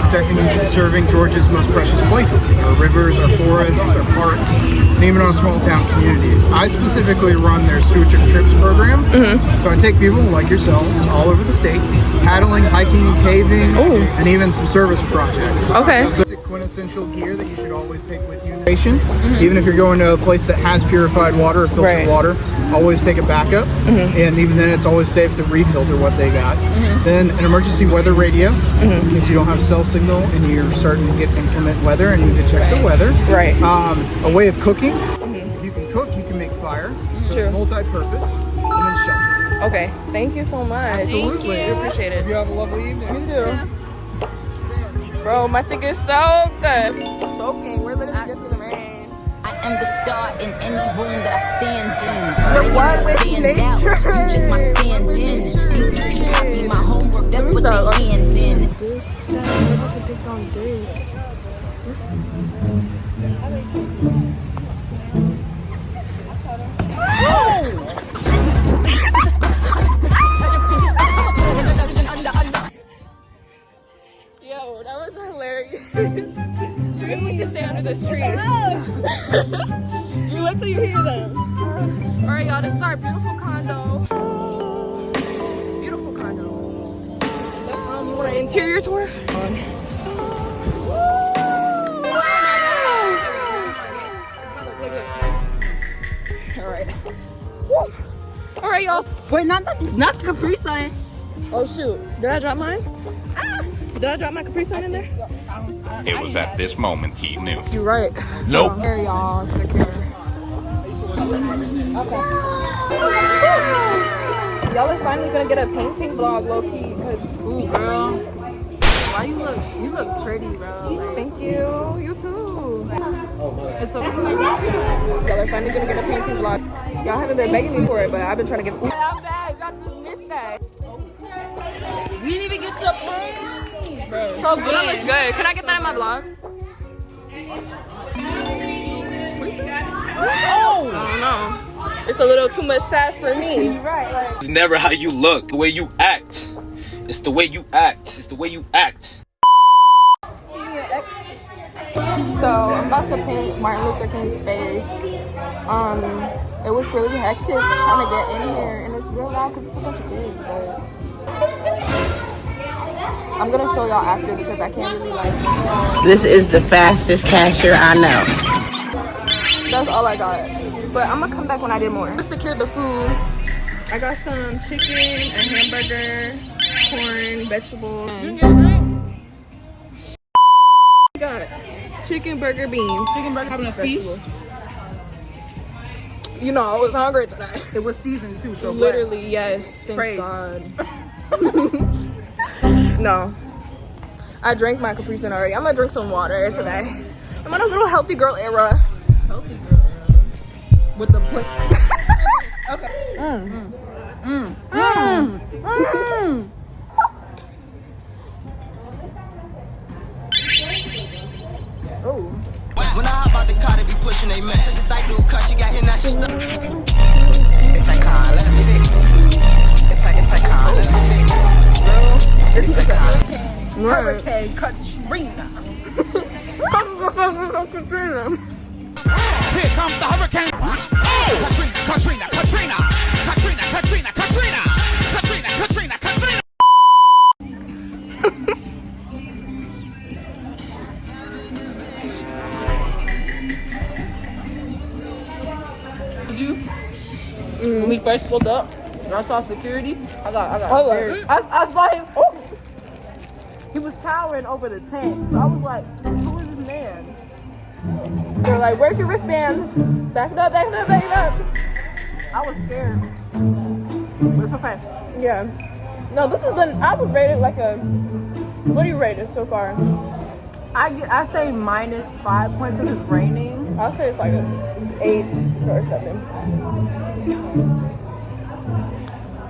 protecting and conserving Georgia's most precious places, our rivers, our forests, our parks, and even our small town communities. I specifically run their Stewardship Trips program, so I take people like yourselves all over the state, paddling, hiking, caving, and even some service projects. Okay. So quintessential gear that you should always take with you in the nation. Even if you're going to a place that has purified water or filtered water, always take a backup. And even then, it's always safe to refilter what they got. Then an emergency weather radio, in case you don't have cell signal and you're starting to get inclement weather and you need to check the weather. Right. A way of cooking. If you can cook, you can make fire. So True. it's multi-purpose. And then shelter. Okay. Thank you so much. Absolutely. Thank you. Appreciate it. You have a lovely evening. You too. Bro, my thing is so good. Soaking. We're literally just in the rain. I am the star in any room that I stand in. The one with stand nature. out. You just my stand in. These copy my homework. That's what they end in. Dude, we're about to take on dates. Yo, that was hilarious. Maybe we should stay under this tree. You wait till you hear them. Alright, y'all, this is our beautiful condo. Beautiful condo. Let's you want an interior tour? Alright. Alright, y'all. Wait, not the Capri Sun. Oh shoot. Did I drop mine? Did I drop my Capri Sun in there? It was at this moment he knew. You're right. Nope. Here, y'all. Secure. Y'all are finally gonna get a painting vlog, low key, cause Ooh, girl. Why you look pretty, bro. Like, thank you. You too. it's so cool. Y'all are finally gonna get a painting vlog. Y'all haven't been begging me for it, but I've been trying to get. I'm bad. Y'all just missed that. We didn't even get to paint. Bro, so good. That looks good. Can I get that in my vlog? Oh! I don't know. It's a little too much sass for me. Right, like. It's never how you look, the way you act. It's the way you act. It's the way you act. So I'm about to paint Martin Luther King's face. It was really hectic trying to get in here, and it's real loud because it's a bunch of kids. But I'm gonna show y'all after because I can't really like. This is the fastest cashier I know. That's all I got. But I'm gonna come back when I did more. I secured the food. I got some chicken, a hamburger, corn, vegetables. I got chicken, burger, beans. Chicken burger having a feast. You know, I was hungry tonight. It was seasoned too, so Literally, yes. Thank Praise. God. No. I drank my Capri Sun already. I'm gonna drink some water today. I'm on a little healthy girl era. Healthy girl. With the plate. Okay. Oh. When I hop out the car, they be pushing they match. Just a thick new cut, she got here, now she stuck. It's like Carla Fick. It's like Carla Fick. It's like Carla. Hurricane Katrina. Here comes the hurricane. Oh! Katrina. When we first pulled up, When I saw security, I got Oh, scared. I saw him. Oh. He was towering over the tent, so I was like, "Who is this man?" they're like, "Where's your wristband? Back it up." I was scared, but it's okay. Yeah. No, this has been. I would rate it like a. What do you rate it so far? I say -5 points because it's raining. I'll say it's like a 8 or 7.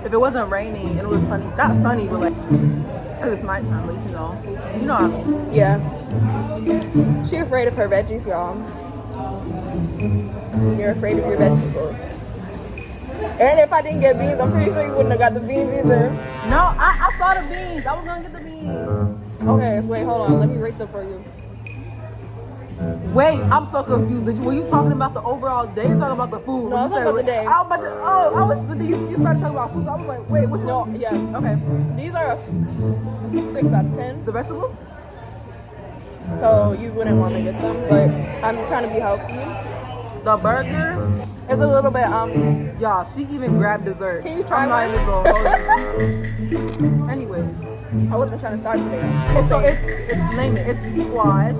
If it wasn't raining and it was sunny, not sunny, but like, because it's nighttime, at least you know what I mean. Yeah. She afraid of her veggies, y'all. You're afraid of your vegetables. And if I didn't get beans, I'm pretty sure you wouldn't have got the beans either. No, I saw the beans. I was gonna get the beans. Okay, wait, hold on. Let me rate them for you. Wait, I'm so confused. Were you talking about the overall day or talking about the food? No, I was talking about the day. But then you started talking about food, so I was like, wait, which No, one? yeah. Okay. These are a 6 out of 10. The vegetables? So you wouldn't want to get them, but I'm trying to be healthy. The burger? It's a little bit, Y'all, she even grabbed dessert. Can you try I'm not one? even gonna hold you. Anyways. I wasn't trying to start today. So it's name it. It's squash.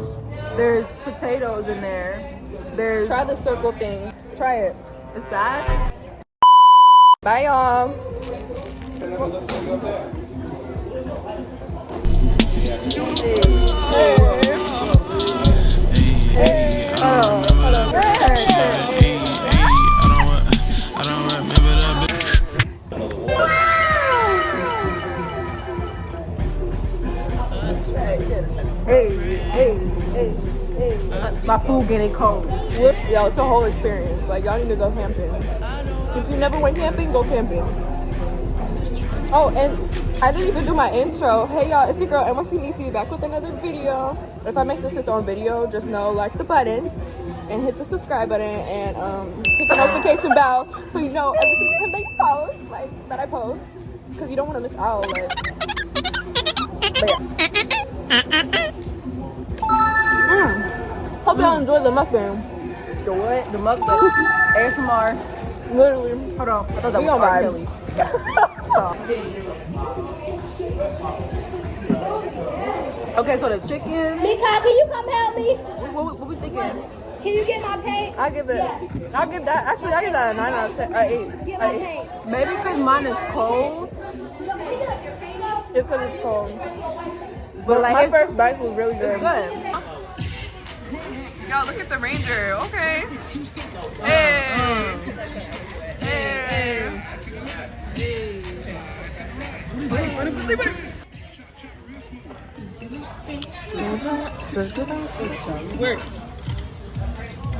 There's potatoes in there. There's Try the circle things. Try it. It's bad. Bye, y'all. My food getting cold. Yo, it's a whole experience. Like, y'all need to go camping. If you never went camping, go camping. Oh, and I didn't even do my intro. Hey, y'all, it's your girl, NYC back with another video. If I make this its own video, just know, like the button and hit the subscribe button and hit the notification bell so you know every single time that you post, like, that I post. Because you don't want to miss out, like. But yeah. Hope y'all enjoy the mukbang. The what? The mukbang. ASMR. Literally. Hold on. I thought that We was on R. vibe. Kelly. Stop. Okay, so the chicken. Mika, can you come help me? What we thinking? Can you get my paint? I give that a 9 out of 10. 8. Get my paint. Maybe because mine is cold. It's because it's cold. But like My it's first bite was really good. good. Y'all, look at the Ranger. Okay. Hey. Hey.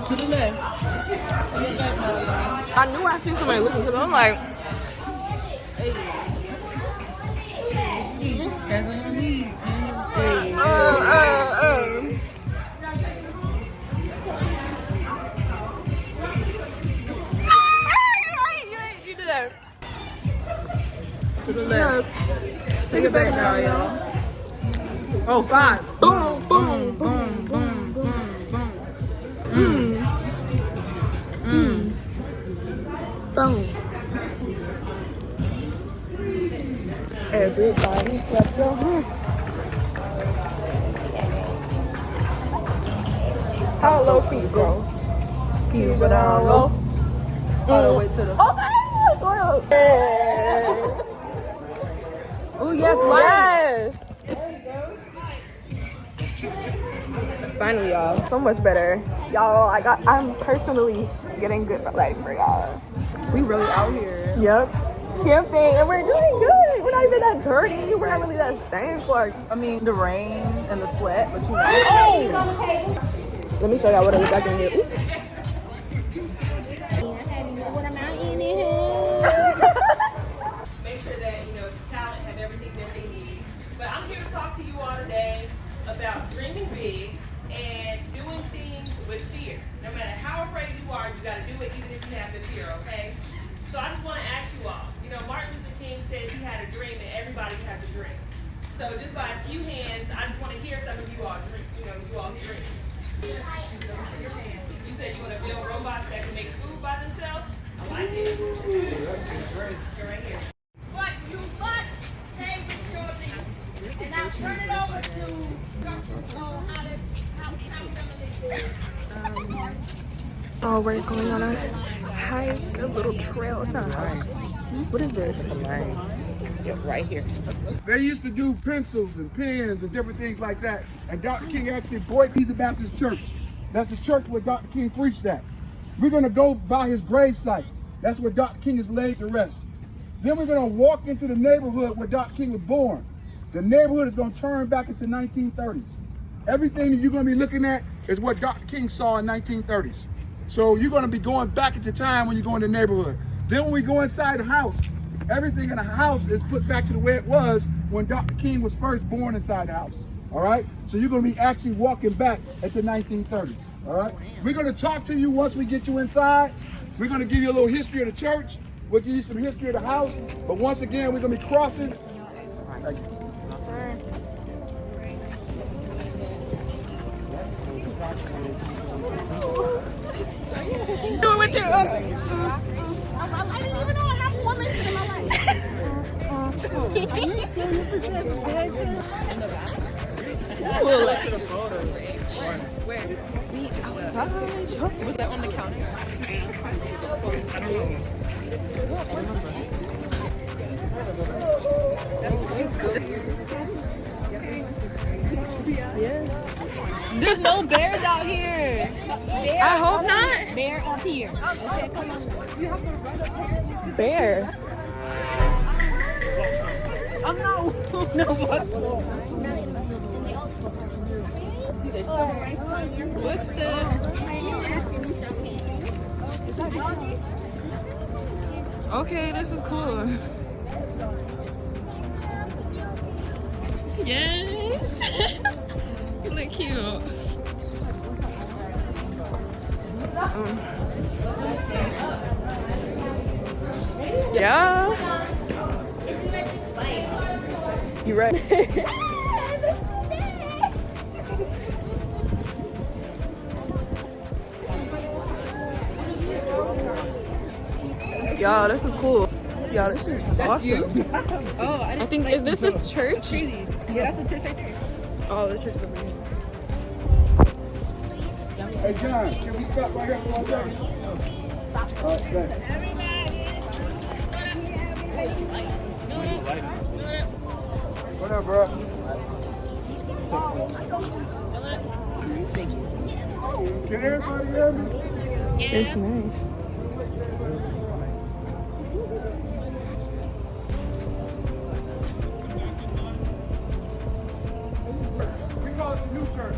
To the left. I knew I seen somebody looking because I was like, Hands on your knees. You did that. To the left. Take it back now, y'all. Oh, 5. Boom, boom, boom, boom, boom, boom. Boom. Everybody clap your hands. How low feet, bro? Keep it down low. All the way to the. Okay, go ahead. Oh yes, light. Yes. Finally, y'all. So much better. Y'all, I'm personally getting good light for y'all. We really out here. Yep. Camping, and we're doing good. We're not even that dirty. We're not really that stank. Like, I mean, the rain and the sweat, but you know. oh! Let me show y'all what it looks like in here. Ooh. Make sure that, you know, the talent have everything that they need. But I'm here to talk to you all today about dreaming big and doing things with fear. No matter how afraid you are, you got to do it even if you have the fear, okay? So I just want to ask you all, you know, Martin Luther King said he had a dream and everybody has a dream. So just by a few hands, I just want to hear some of you all dream, you know, you all's dreams. You said you want to build robots that can make food by themselves? I like it. You're right here. But you must stay with your lead. And I'll turn it over to Oh, we're going on a hike, a little trail. It's not a hike. What is this? Right here. They used to do pencils and pens and different things like that. And Dr. King actually bought Peace Baptist Church. That's the church where Dr. King preached at. We're going to go by his gravesite. That's where Dr. King is laid to rest. Then we're going to walk into the neighborhood where Dr. King was born. The neighborhood is going to turn back into 1930s. Everything that you're going to be looking at is what Dr. King saw in 1930s. So you're going to be going back into time when you go in the neighborhood. Then when we go inside the house, everything in the house is put back to the way it was when Dr. King was first born inside the house. All right? So you're going to be actually walking back into 1930s. All right? We're going to talk to you once we get you inside. We're going to give you a little history of the church. We'll give you some history of the house. But once again, we're going to be crossing. Thank you. Do it with you. I didn't even know I have one minute in my life. Where? Outside. Was that on the counter? There's no bears out here. I hope not. Bear up here. Okay, come on. Bear. I'm not. No, what? What's this? Okay, this is cool. Yes. Look cute. Yeah. You're right. Y'all, this is cool. Y'all, this is awesome. Oh, I think, is this a church? Crazy. Yeah, that's the church right there. Oh, the church over here. Hey, John, can we stop right here for 1 second? Stop. All right, thanks. What up, bro? Can everybody hear me? It's nice. We call it the new church.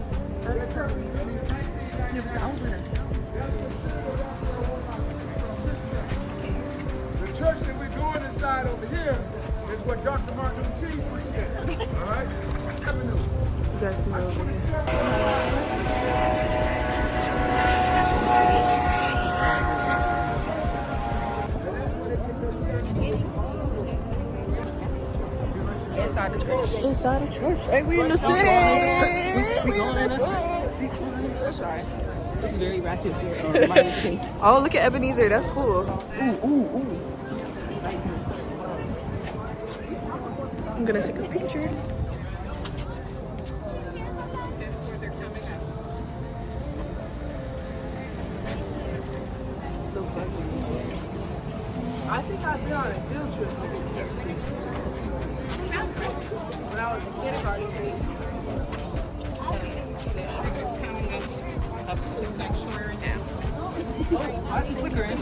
The church that we're going inside over here is what Dr. Martin Luther King preached at. All right? Avenue. You guys see over here. Inside the church. Inside the church. Hey, we in the city. We in the city. Sorry. This is very ratchet here. Oh, look at Ebenezer. That's cool. I'm gonna take a picture. I think I've been on a field trip when I was in kindergarten. Up to sanctuary now. Oh, I can flicker in.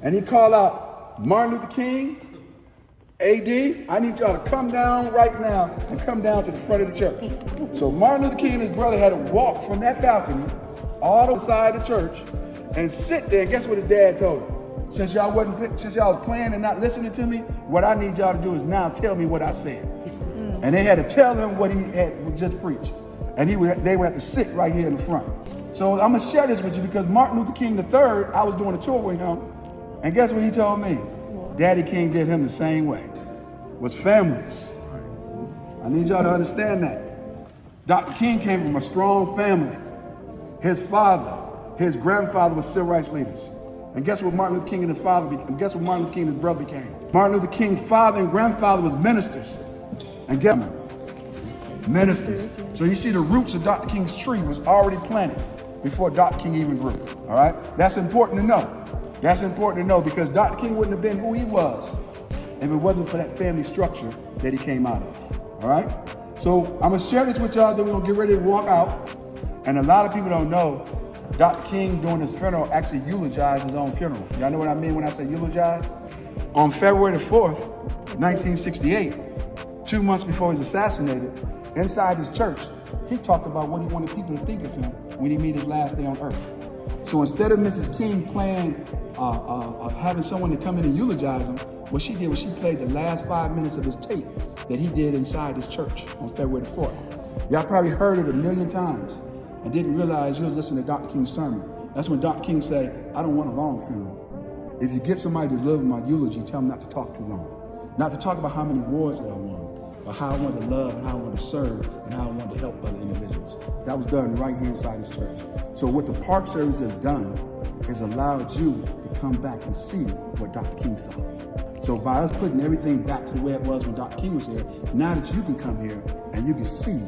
And he called out Martin Luther King, AD, I need y'all to come down right now and come down to the front of the church. So Martin Luther King and his brother had to walk from that balcony all the side of the church and sit there. And guess what his dad told him? Since y'all was playing and not listening to me, what I need y'all to do is now tell me what I said. And they had to tell him what he had just preached. And they would have to sit right here in the front. So I'm gonna share this with you because Martin Luther King III, I was doing a tour with him, and guess what he told me? Daddy King did him the same way. Was families. I need y'all to understand that. Dr. King came from a strong family. His father, his grandfather was civil rights leaders. And guess what Martin Luther King and his father became? Guess what Martin Luther King and his brother became? Martin Luther King's father and grandfather was ministers. And guess what? Ministers. So you see the roots of Dr. King's tree was already planted before Dr. King even grew. All right? That's important to know. That's important to know because Dr. King wouldn't have been who he was if it wasn't for that family structure that he came out of. All right? So I'm gonna share this with y'all, then we're gonna get ready to walk out. And a lot of people don't know, Dr. King during his funeral actually eulogized his own funeral. Y'all know what I mean when I say eulogize? On February the 4th, 1968, 2 months before he was assassinated, inside his church, he talked about what he wanted people to think of him when he met his last day on earth. So instead of Mrs. King playing, having someone to come in and eulogize him, what she did was she played the last 5 minutes of his tape that he did inside his church on February the 4th. Y'all probably heard it a million times and didn't realize you were listening to Dr. King's sermon. That's when Dr. King said, I don't want a long funeral. If you get somebody to deliver my eulogy, tell them not to talk too long. Not to talk about how many wars that I won, but how I want to love and how I want to serve and how I want to help other individuals. That was done right here inside his church. So what the park service has done is allowed you to come back and see what Dr. King saw. So by us putting everything back to the way it was when Dr. King was here, now that you can come here and you can see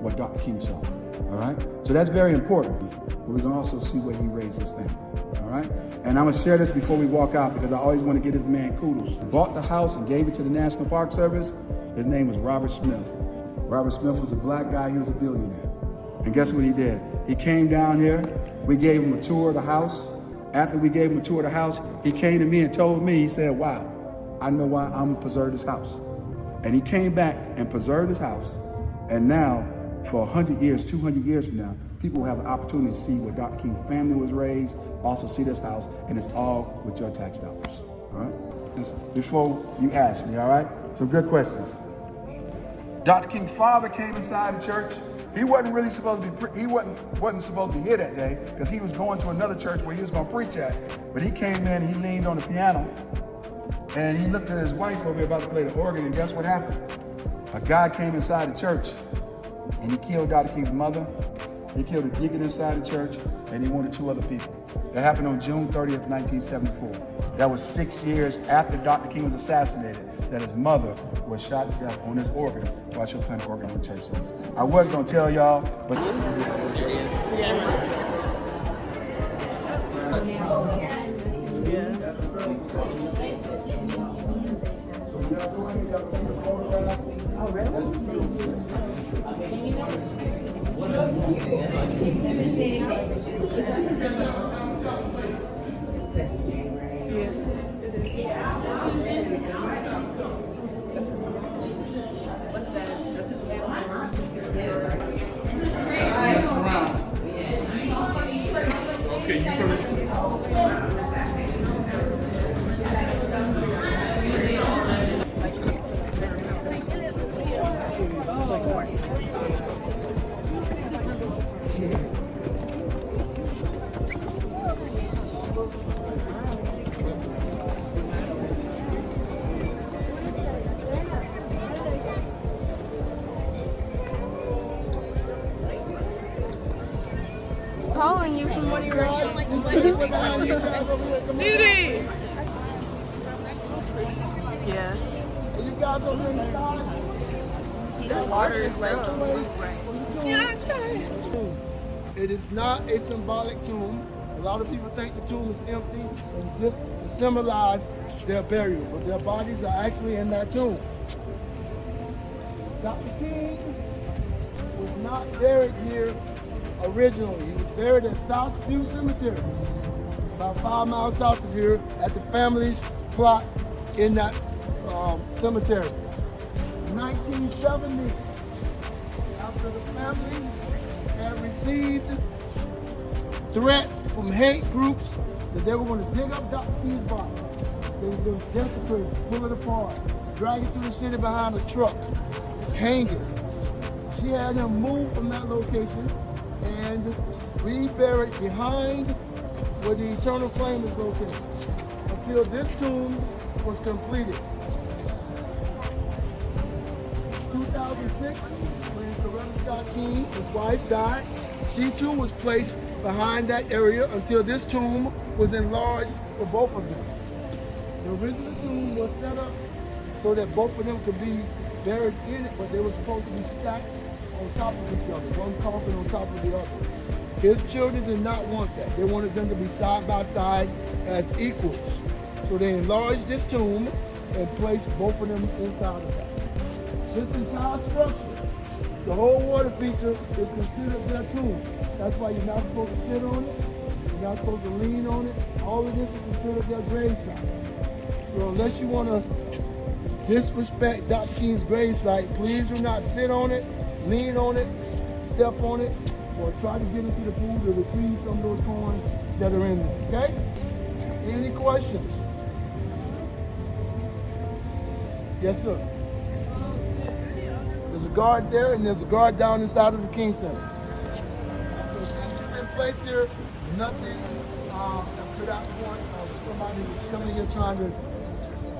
what Dr. King saw, all right? So that's very important, but we can also see where he raised his family, all right? And I'm gonna share this before we walk out because I always want to give this man kudos. Bought the house and gave it to the National Park Service. His name was Robert Smith. Robert Smith was a black guy, he was a billionaire. And guess what he did? He came down here, we gave him a tour of the house. After we gave him a tour of the house, he came to me and told me, he said, wow, I know why I'm gonna preserve this house. And he came back and preserved his house. And now, for 100 years, 200 years from now, people will have the opportunity to see where Dr. King's family was raised, also see this house, and it's all with your tax dollars, all right? Just before you ask me, all right? Some good questions. Dr. King's father came inside the church. He wasn't really supposed to be, he wasn't supposed to be here that day because he was going to another church where he was gonna preach at. But he came in, he leaned on the piano, and he looked at his wife over here about to play the organ, and guess what happened? A guy came inside the church, and he killed Dr. King's mother, he killed a deacon inside the church, and he wanted 2 other people. That happened on June 30th, 1974. That was 6 years after Dr. King was assassinated, that his mother was shot to death on his organ while she was playing the organ on the church service. I wasn't gonna tell y'all, but calling you from one of your Beauty! Yeah. This water is like yeah, it is not a symbolic tomb. A lot of people think the tomb is empty and just to symbolize their burial, but their bodies are actually in that tomb. Dr. King was not buried here originally. He was buried at Southview Cemetery, about 5 miles south of here, at the family's plot in that cemetery. 1970, after the family had received threats from hate groups that they were going to dig up Dr. King's body. They were going to desecrate it, pull it apart, drag it through the city behind a truck, hang it. She had him move from that location and reburied behind where the eternal flame is located until this tomb was completed. 2006, when Coretta Scott King, his wife, died, she too was placed behind that area until this tomb was enlarged for both of them. The original tomb was set up so that both of them could be buried in it, but they were supposed to be stacked on top of each other, one coffin on top of the other. His children did not want that. They wanted them to be side by side as equals. So they enlarged this tomb and placed both of them inside of that. This entire structure, the whole water feature is considered their tomb. That's why you're not supposed to sit on it, you're not supposed to lean on it. All of this is considered their grave site. So unless you want to disrespect Dr. King's grave site, please do not sit on it, lean on it, step on it, or try to get into the pool to retrieve some of those coins that are in there, okay? Any questions? Yes, sir. There's a guard there, and there's a guard down inside of the King Center. So since you've been placed here, nothing up to that point of somebody that's coming here trying to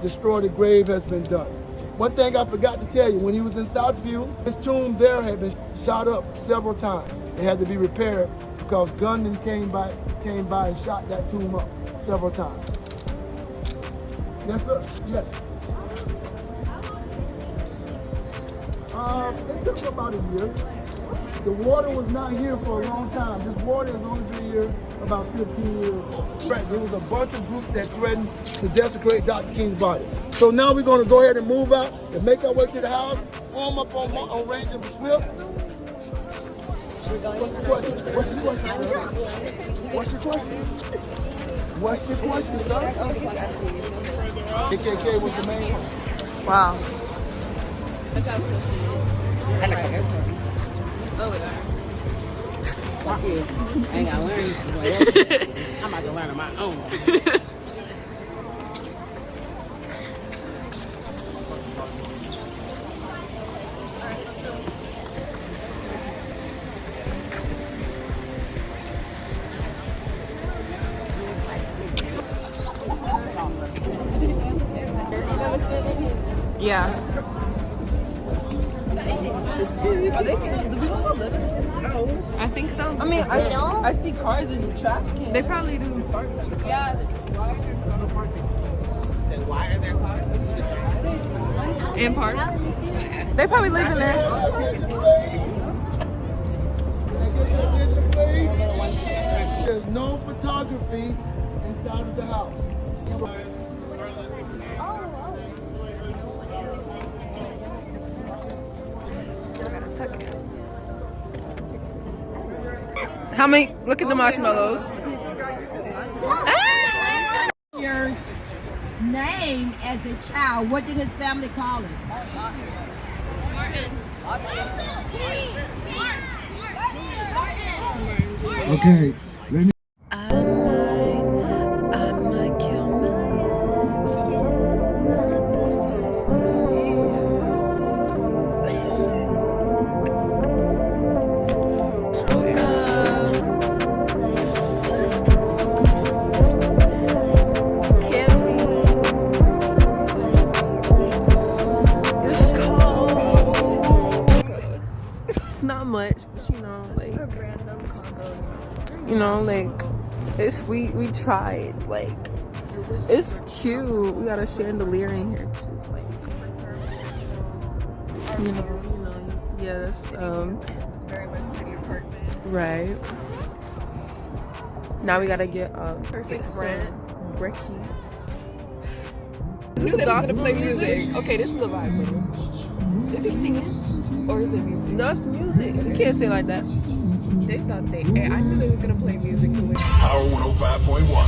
destroy the grave has been done. One thing I forgot to tell you, when he was in Southview, his tomb there had been shot up several times. It had to be repaired because gunmen came by and shot that tomb up several times. Yes, sir. Yes. It took about a year. The water was not here for a long time. This water has only been here about 15 years. There was a bunch of groups that threatened to desecrate Dr. King's body. So now we're going to go ahead and move out and make our way to the house, form up on Ranger Swift. What's your question? What's your question, sir? What's your question? What's your question, sir? KKK was the main one. Wow. Fuck you. I ain't gotta learn. I'm about to learn on my own. Yeah. Are they still, do people still live in it? I think so. I mean, I see cars in the trash can. They probably do. Yeah. Why are there cars? In park. They probably live in there. There's no photography inside of the house. How many? Look at the marshmallows. Your name as a child, what did his family call him? Okay, let me. I might kill my Not much, but you know, like it's we tried, like it's cute. We got a chandelier in here too, like you know, yes, Very much city apartment. right. Now we gotta get Perfect some rent. brekkie. Who said he's gonna play music? Okay, this is a vibe. Is he singing? Or is it music? No, it's music. You can't say like that. They thought I knew they was gonna play music to it. Power 105.1.